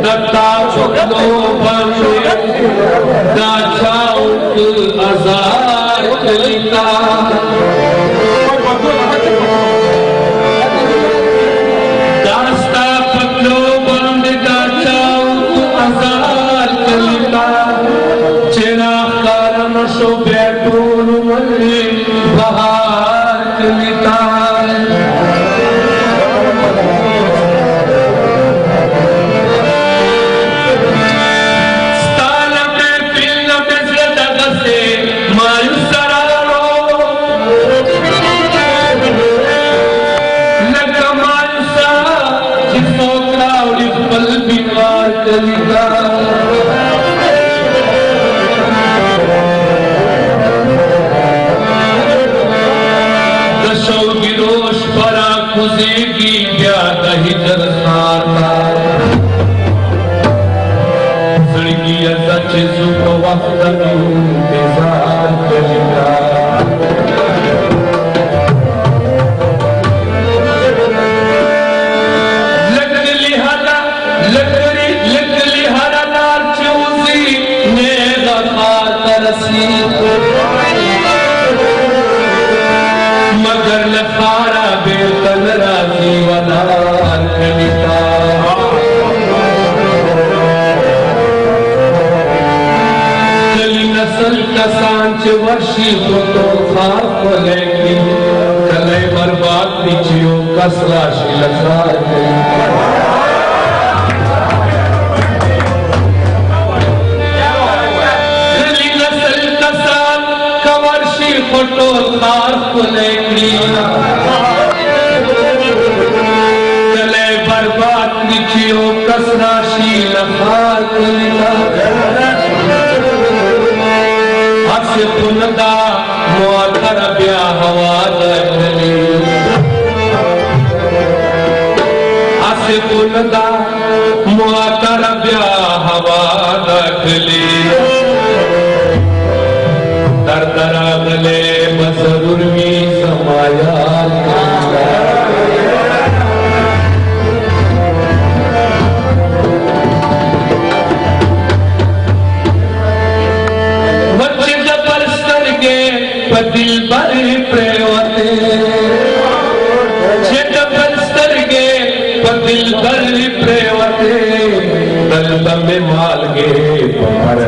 दत्ता चुकलो बने दाचाउक आजार कलिता दास्ता पकलो बंद दाचाउक आजार कलिता चेरा कारण शो बैठून मले बहार कलिता मगर लखारा बेतन राजी वनार कलिता कली नस्ल का सांच वर्षी हो तो खार को लेगी कले बर्बाद नीचियो कसरा शिलखार फोटो खास लेगी चले बर्बाद निचियो कसरा शील खास हस पुनदा मुआतर ब्या हवा दखली हस पुनदा मुआतर ब्या हवा दखली दरदरा गले मजरूर में समाया बच्चे जबर स्तर के पदिल पर प्रेवते जबर स्तर के पदिल पर प्रेवते दल में माल के पर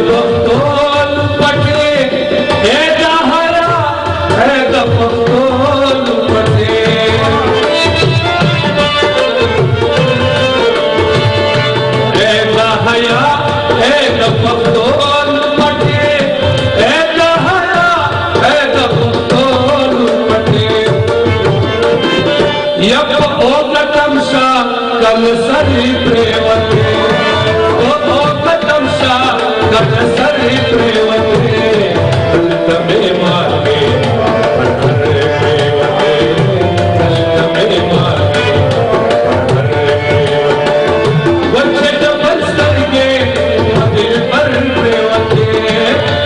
पख्तून पटे ए दहया ए पख्तून पटे ए दहया ए पख्तून पटे ए दहया ए पख्तून पटे यप ओगतम सा कल सरी प्रेवते ओगतम सा कल सरी प्रेवते तमे मार्गे हरे प्रेवते तमे मार्गे हरे प्रेवते वच्चे डबल सरगे दिल पर प्रेवते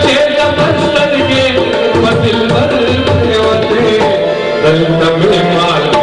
चे डबल सरगे दिल पर प्रेवते तमे मार्गे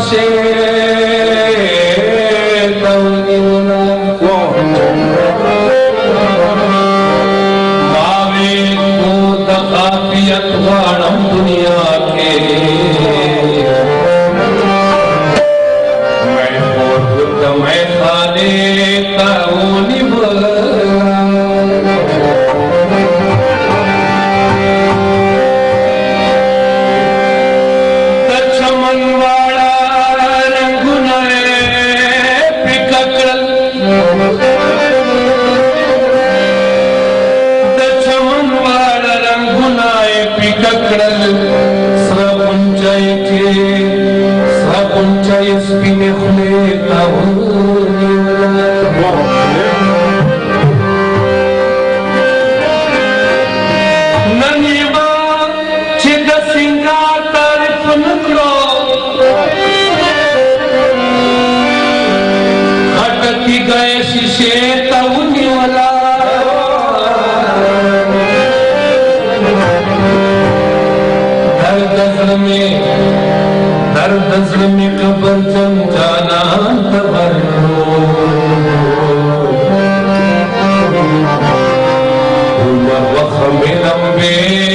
से मावे को दकाफियत वाणम दुनिया के मैं खुद मैं खाने का में कबर जम जाना तबर वख में रंबे